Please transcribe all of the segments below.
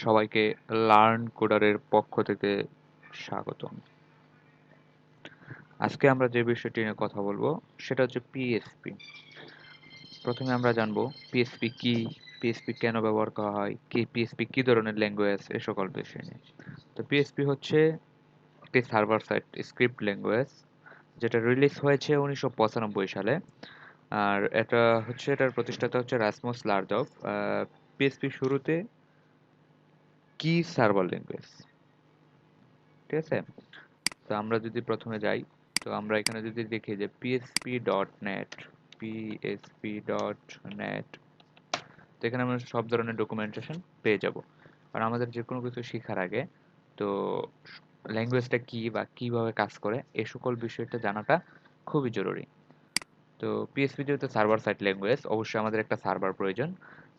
সবাইকে লার্ন কোডারের পক্ষ থেকে স্বাগতম। আজকে আমরা যে বিষয়টি নিয়ে কথা বলবো সেটা হচ্ছে পিএসপি। প্রথমে আমরা জানবো পিএসপি কি, পিএসপি কেন ব্যবহার করা হয়, কি পিএসপি কি ধরনের ল্যাঙ্গুয়েজ, এ সকল বিষয় নিয়ে। তো পিএসপি হচ্ছে একটি সার্ভার সাইড স্ক্রিপ্ট ল্যাঙ্গুয়েজ যেটা রিলিজ হয়েছে 1995 সালে। আর এটার প্রতিষ্ঠাতা হচ্ছে রাসমুস লারদফ। পিএসপি শুরুতে কি সার্ভার ল্যাঙ্গুয়েজ, ঠিক আছে। তো আমরা যদি প্রথমে যাই, তো আমরা এখানে যদি দেখি যে PSP.NET, PSP.NET, তো এখানে আমরা সব ধরনের ডকুমেন্টেশন পেয়ে যাব। আর আমাদের যে কোনো কিছু শেখার আগে তো ল্যাঙ্গুয়েজটা কি বা কিভাবে কাজ করে এই সকল বিষয়টা জানাটা খুবই জরুরি। তো পিএসপি যেহেতু সার্ভার সাইড ল্যাঙ্গুয়েজ, অবশ্যই আমাদের একটা সার্ভার প্রয়োজন।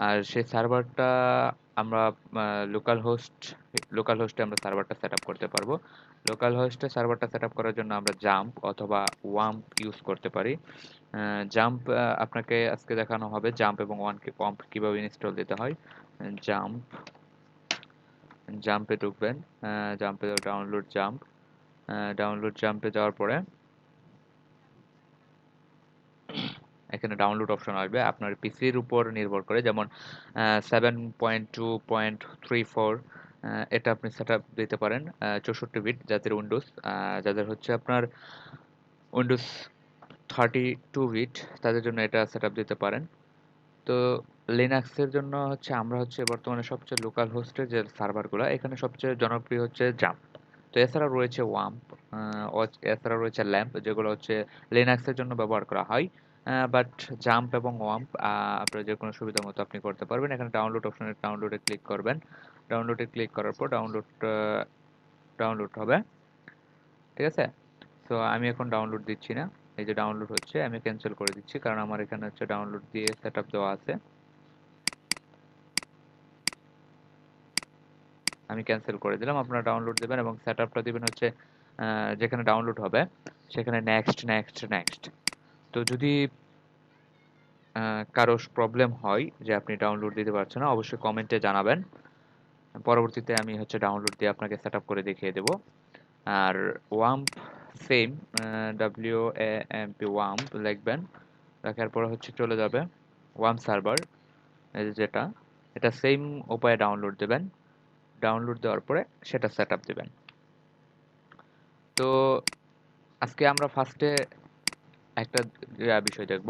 আর সেই সার্ভারটা আমরা লোকাল হোস্টে আমরা সার্ভারটা সেট আপ করতে পারবো। লোকাল হোস্টে সার্ভারটা সেট আপ করার জন্য আমরা জাম্প অথবা ওয়াম্প ইউজ করতে পারি। জাম্প আপনাকে আজকে দেখানো হবে জাম্প এবং ওয়াম্প কিভাবে ইনস্টল দিতে হয়। জাম্প জাম্পে ঢুকবেন, জাম্পে ডাউনলোড জাম্পে যাওয়ার পরে এখানে ডাউনলোড অপশন আসবে আপনার পিসির উপর নির্ভর করে, যেমন 7.2.34, এটা আপনি সেট আপ দিতে পারেন 64 বিট যাদের উইন্ডোজ। যাদের হচ্ছে আপনার উইন্ডোজ 32 বিট, তাদের জন্য এটা সেট আপ দিতে পারেন। তো লিনাক্সের জন্য হচ্ছে আমরা হচ্ছে বর্তমানে সবচেয়ে লোকাল হোস্টের যে সার্ভারগুলো, এখানে সবচেয়ে জনপ্রিয় হচ্ছে জাম্প। তো এছাড়া রয়েছে ওয়াম্প, এছাড়া রয়েছে ল্যাম্প, যেগুলো হচ্ছে লিনাক্সের জন্য ব্যবহার করা হয়। বাট জাম্প এবং ওয়াম্প আপনার যে কোনো সুবিধা মতো আপনি করতে পারবেন। এখানে ডাউনলোড অপশনে ডাউনলোডে ক্লিক করবেন। ডাউনলোডে ক্লিক করার পর ডাউনলোড হবে, ঠিক আছে। তো আমি এখন ডাউনলোড দিচ্ছি না, এই যে ডাউনলোড হচ্ছে, আমি ক্যান্সেল করে দিচ্ছি কারণ আমার এখানে হচ্ছে ডাউনলোড দিয়ে সেট আপ দেওয়া আছে। আমি ক্যান্সেল করে দিলাম। আপনারা ডাউনলোড দেবেন এবং সেটআপটা দিবেন হচ্ছে যেখানে ডাউনলোড হবে সেখানে নেক্সট নেক্সট নেক্সট। তো যদি কারো প্রবলেম হয় যে আপনি ডাউনলোড দিতে পারছেন না, অবশ্যই কমেন্টে জানাবেন। পরবর্তীতে আমি হচ্ছে ডাউনলোড দিয়ে আপনাকে সেটআপ করে দেখিয়ে দেব। আর ওয়াম্প সেম, WAMP ওয়াম্প লিখবেন, লেখার পর হচ্ছে চলে যাবে ওয়াম্প সার্ভার, যেটা এটা সেম উপায়ে ডাউনলোড দেবেন। ডাউনলোড দেওয়ার পরে সেটা সেটআপ দিবেন। তো আজকে আমরা ফার্স্টে একটা বিষয় দেখব,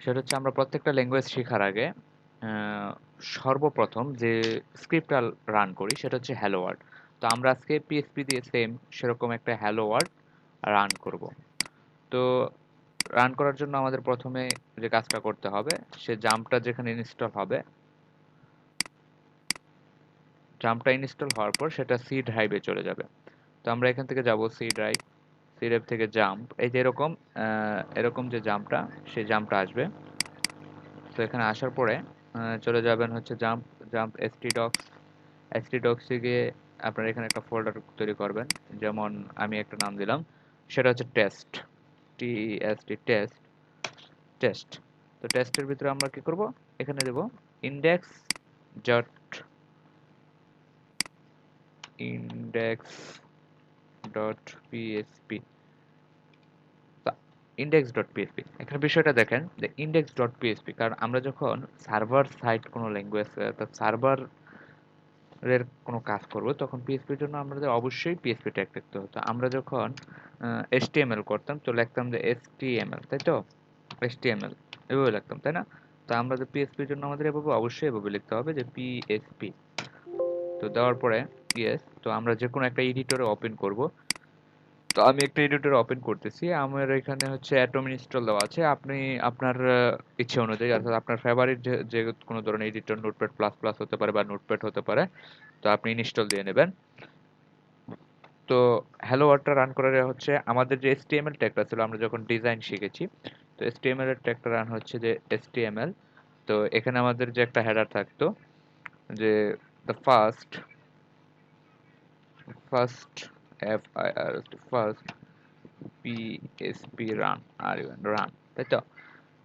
সেটা হচ্ছে আমরা প্রত্যেকটা ল্যাঙ্গুয়েজ শেখার আগে আহ, সর্বপ্রথম যে স্ক্রিপ্টটা রান করি সেটা হচ্ছে হ্যালো ওয়ার্ল্ড। তো আমরা আজকে পিএসপি দিয়ে সেম সেরকম একটা হ্যালো ওয়ার্ল্ড রান করব। তো রান করার জন্য আমাদের প্রথমে যে কাজটা করতে হবে, সে জাম্পটা যেখানে ইনস্টল হবে, জাম্পটা ইনস্টল হওয়ার পর সেটা সি ড্রাইভে চলে যাবে। তো আমরা এখান থেকে যাব সি ড্রাইভ, সি ড্রাইভ থেকে জাম্প, এই যে এরকম এরকম যে জাম্পটা, সেই জাম্পটা আসবে। তো এখানে আসার পরে চলে যাবেন হচ্ছে জাম্প জাম্প এসটিডক্সে গিয়ে আপনারা এখানে একটা ফোল্ডার তৈরি করবেন। যেমন আমি একটা নাম দিলাম, সেটা হচ্ছে টেস্ট, টেস্ট টেস্ট। তো টেস্টের ভিতরে আমরা কি করব, এখানে দেব index dot index dot PSP. Index dot PSP, এখানে বিষয়টা দেখেন যে ইন্ডেক্স ডট পিএসপি, কারণ আমরা যখন সার্ভার সাইড কোনো ল্যাঙ্গুয়েজ সার্ভার এর কোনো কাজ করব, তখন পিএসপির জন্য আমাদের অবশ্যই পিএসপি ট্যাগ লিখতে হতো। আমরা যখন HTML করতাম তো লিখতাম যে HTML, তাই তো, HTML এভাবে লিখতাম, তাই না। তো আমরা যে পিএসপির জন্য আমাদের এভাবে অবশ্যই এভাবে লিখতে হবে যে পিএসপি। তো দেওয়ার পরে ইয়েস, তো আমরা যে কোনো একটা এডিটরে ওপেন করব। তো আমি একটা এডিটর ওপেন করতেছি, আমার এখানে হচ্ছে অ্যাটম ইনস্টল দেওয়া আছে। আপনি আপনার ইচ্ছে অনুযায়ী, অর্থাৎ আপনার ফেভারিট যে কোনো ধরনের এডিটর, নোটপ্যাড প্লাস প্লাস হতে পারে বা নোটপ্যাড হতে পারে, তো আপনি ইনস্টল দিয়ে নেবেন। তো হ্যালো ওয়ার্ল্ডটা রান করার হচ্ছে আমাদের যে HTML ট্যাগটা ছিল আমরা যখন ডিজাইন শিখেছি, তো HTML এর ট্যাগটা রান হচ্ছে যে HTML। তো এখানে আমাদের যে একটা হেডার থাকতো যে the first first PSP run, তাই তো।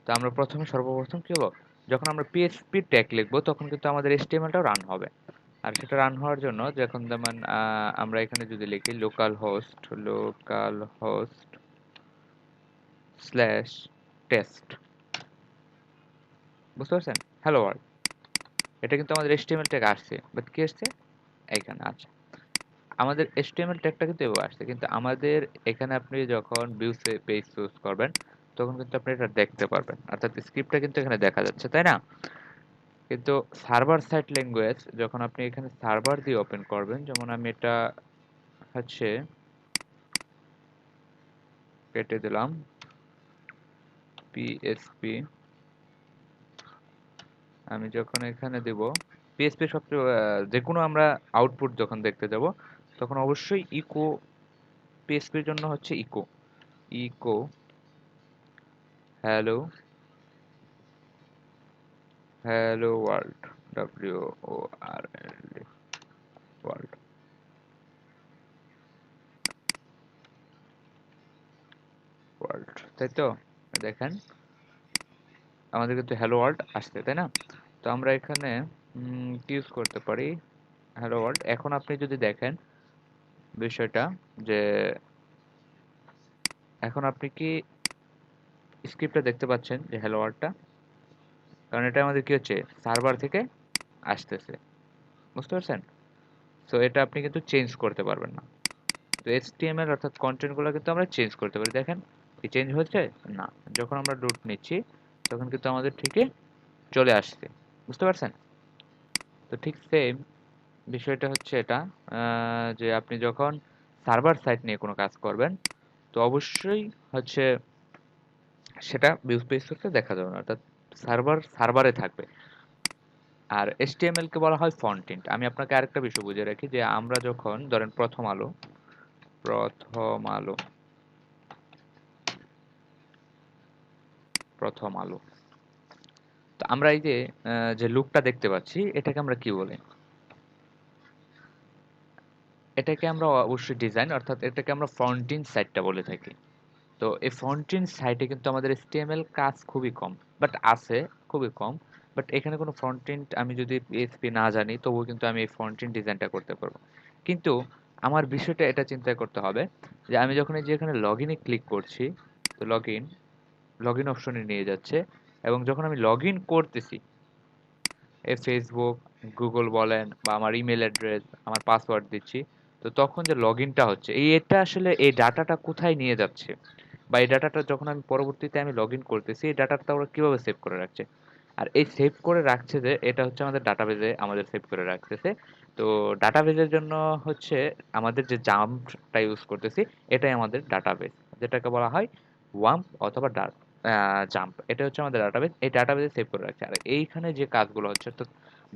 তো আমরা প্রথমে সর্বপ্রথম কি হবো, যখন আমরা পিএসপি ট্যাগ লিখবো তখন কিন্তু আমাদের HTML টাও রান হবে। আর সেটা রান হওয়ার জন্য যখন যেমন আমরা এখানে যদি লিখি লোকাল হোস্ট স্ল্যাশ টেস্ট, বুঝতে পারছেন? হ্যালো ওয়ার্ল্ড, এটা কিন্তু আমাদের HTML ট্যাগ আসছে, বাট কি আসছে এইখানে। আচ্ছা, আমাদের HTML ট্যাগটা কিন্তু এভাবে আসছে, কিন্তু আমাদের এখানে আপনি যখন ভিউ পেজ চুজ করবেন তখন কিন্তু আপনি এটা দেখতে পারবেন, অর্থাৎ স্ক্রিপ্টটা কিন্তু এখানে দেখা যাচ্ছে, তাই না? কিন্তু সার্ভার সাইড ল্যাঙ্গুয়েজ যখন আপনি এখানে সার্ভার দিয়ে ওপেন করবেন, যেমন আমি এটা হচ্ছে কেটে দিলাম পিএসপি, আমি যখন এখানে দেব পিএসপি সবচেয়ে যে কোনো আমরা আউটপুট যখন দেখতে যাব তখন অবশ্যই ইকো, পিএসপির জন্য হচ্ছে echo, echo hello, hello world, WORLD, world, world, তাই তো? দেখেন আমাদের কিন্তু হ্যালো ওয়ার্ল্ড আসছে, তাই না? তো আমরা এখানে কি ইউজ করতে পারি, হ্যালো ওয়ার্ল্ড। এখন আপনি যদি দেখেন বিষয়টা, যে এখন আপনি কি স্ক্রিপ্টটা দেখতে পাচ্ছেন যে হ্যালো ওয়ার্ল্ডটা, কারণ এটা আমাদের কি হচ্ছে সার্ভার থেকে আসতেছে, বুঝতে পারছেন? সো এটা আপনি কিন্তু চেঞ্জ করতে পারবেন না। তো HTML অর্থাৎ কন্টেন্টগুলো কিন্তু আমরা চেঞ্জ করতে পারি, দেখেন কি চেঞ্জ হচ্ছে না, যখন আমরা রুট নিচ্ছি তখন কিন্তু আমাদের ঠিকই চলে আসছে, বুঝতে পারছেন? তো ঠিক সেম বিষয়টা হচ্ছে এটা, যে আপনি যখন সার্ভার সাইট নিয়ে কোনো কাজ করবেন তো অবশ্যই হচ্ছে সেটা ভিউ পেজ সোর্সে দেখা যাবে না, অর্থাৎ সার্ভারে থাকবে। আর HTML কে বলা হয় ফন্টেন্ট। আমি আপনাকে আরেকটা বিষয় বুঝিয়ে রাখি, যে আমরা যখন ধরেন প্রথম আলো, প্রথম আলো, তো আমরা এই যে যে লুকটা দেখতে পাচ্ছি এটাকে আমরা কি বলি? এটাকে আমরা অবশ্যই ডিজাইন, অর্থাৎ এটাকে আমরা ফ্রন্ট-এন্ড সাইডটা বলে থাকি। তো এই ফ্রন্ট-এন্ড সাইটে কিন্তু আমাদের HTML কাজ খুবই কম, বাট আছে, খুবই কম। বাট এখানে কোনো ফ্রন্ট-এন্ড আমি যদি PHP না জানি তবুও কিন্তু আমি এই ফ্রন্ট-এন্ড ডিজাইনটা করতে পারবো। কিন্তু আমার বিষয়টা এটা চিন্তা করতে হবে যে আমি যখন এই যে এখানে লগইনে ক্লিক করছি, তো লগইন অপশনে নিয়ে যাচ্ছে, এবং যখন আমি লগইন করতেছি এই ফেসবুক, গুগল বলেন বা আমার ইমেল অ্যাড্রেস, আমার পাসওয়ার্ড দিচ্ছি, তো তখন যে লগইনটা হচ্ছে এটা আসলে এই ডাটাটা কোথায় নিয়ে যাচ্ছে, বা এই ডাটাটা যখন আমি পরবর্তীতে আমি লগইন করতেছি এই ডাটাটা ওরা কিভাবে সেভ করে রাখছে। আর এই সেভ করে রাখছে যে এটা হচ্ছে আমাদের ডাটাবেজে আমাদের সেভ করে রাখতেছে। তো ডাটাবেজের জন্য হচ্ছে আমাদের যে জাম্পটা ইউজ করতেছি এটাই আমাদের ডাটাবেজ, যেটাকে বলা হয় ওয়াম্প অথবা জাম্প। এটা হচ্ছে আমাদের ডাটাবেজ, এই ডাটাবেজে সেভ করে রাখছে। আর এইখানে যে কাজগুলো হচ্ছে অর্থাৎ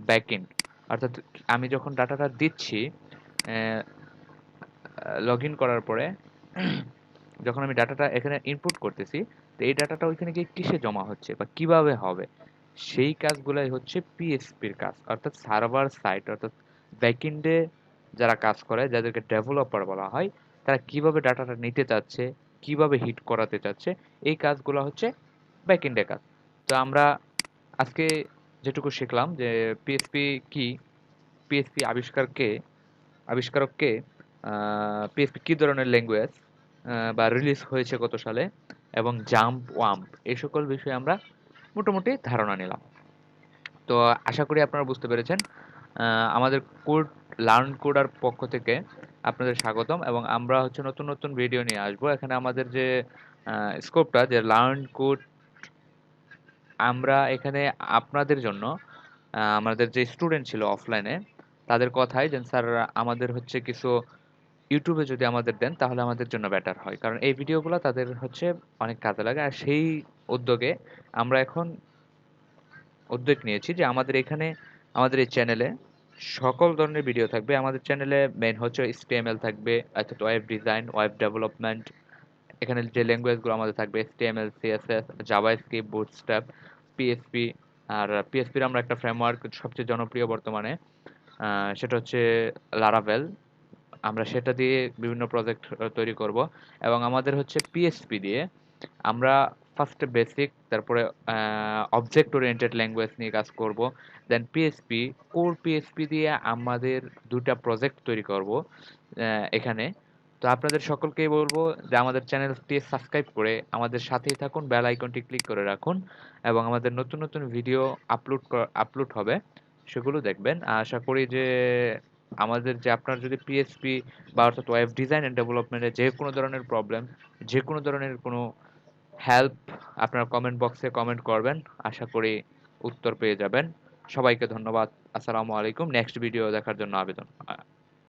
ব্যাকএন্ড, অর্থাৎ আমি যখন ডাটাটা দিচ্ছি লগ ইন করার পরে যখন আমি ডাটাটা এখানে ইনপুট করতেছি, তো এই ডাটাটা ওইখানে গিয়ে কিসে জমা হচ্ছে বা কিভাবে হবে, সেই কাজগুলাই হচ্ছে পিএসপির কাজ, অর্থাৎ সার্ভার সাইড, অর্থাৎ ব্যাকএন্ডে যারা কাজ করে যাদেরকে ডেভেলপার বলা হয়, তারা কিভাবে ডাটাটা নিতে চাচ্ছে, কিভাবে হিট করাতে চাচ্ছে, এই কাজগুলো হচ্ছে ব্যাকএন্ডের কাজ। তো আমরা আজকে যেটুকু শিখলাম যে পিএসপি কি, পিএসপি আবিষ্কারক কে, পিএসপি কি ধরনের ল্যাঙ্গুয়েজ, বা রিলিজ হয়েছে কত সালে, এবং জাম্প ওয়াম্প, এই সকল বিষয়ে আমরা মোটামুটি ধারণা নিলাম। তো আশা করি আপনারা বুঝতে পেরেছেন। আমাদের কোড লার্ন কোডার পক্ষ থেকে আপনাদের স্বাগতম, এবং আমরা হচ্ছে নতুন নতুন ভিডিও নিয়ে আসবো। এখানে আমাদের যে স্কোপটা, যে লার্ন কোড, আমরা এখানে আপনাদের জন্য আমাদের যে স্টুডেন্ট ছিল অফলাইনে তাদের কথাই যে স্যার আমাদের হচ্ছে কিছু ইউটিউবে যদি আমাদের দেন তাহলে আমাদের জন্য বেটার হয়, কারণ এই ভিডিওগুলো তাদের হচ্ছে অনেক কাজে লাগে। আর সেই উদ্যোগে আমরা এখন উদ্যোগ নিয়েছি যে আমাদের এখানে আমাদের এই চ্যানেলে সকল ধরনের ভিডিও থাকবে। আমাদের চ্যানেলে মেইন হচ্ছে HTML থাকবে, অর্থাৎ ওয়েব ডিজাইন, ওয়েব ডেভেলপমেন্ট। এখানে যে ল্যাঙ্গুয়েজগুলো আমাদের থাকবে HTML, CSS, JavaScript, bootstrap, PSP. আর পিএসপির আমরা একটা ফ্রেমওয়ার্ক সবচেয়ে জনপ্রিয় বর্তমানে, সেটা হচ্ছে লারাভেল। আমরা সেটা দিয়ে বিভিন্ন প্রজেক্ট তৈরি করব, এবং আমাদের হচ্ছে পিএসপি দিয়ে আমরা ফার্স্টে বেসিক, তারপরে অবজেক্ট ওরিয়েন্টেড ল্যাঙ্গুয়েজ নিয়ে কাজ করব, দেন পিএসপি, কোর পিএসপি দিয়ে আমাদের ২ টা প্রজেক্ট তৈরি করব এখানে। তো আপনাদের সকলকেই বলবো যে আমাদের চ্যানেলটি সাবস্ক্রাইব করে আমাদের সাথেই থাকুন, বেল আইকনটি ক্লিক করে রাখুন এবং আমাদের নতুন, নতুন ভিডিও আপলোড হবে, সেগুলো দেখবেন। আশা করি যে আমাদের যে আপনার যদি পিএসপি বা অর্থাৎ ওয়েব ডিজাইন অ্যান্ড ডেভেলপমেন্টে যেকোনো ধরনের প্রবলেম, যেকোনো ধরনের কোনো হেল্প আপনারা কমেন্ট বক্সে কমেন্ট করবেন। আশা করি উত্তর পেয়ে যাবেন। সবাইকে ধন্যবাদ। আসসালামু আলাইকুম। নেক্সট ভিডিও দেখার জন্য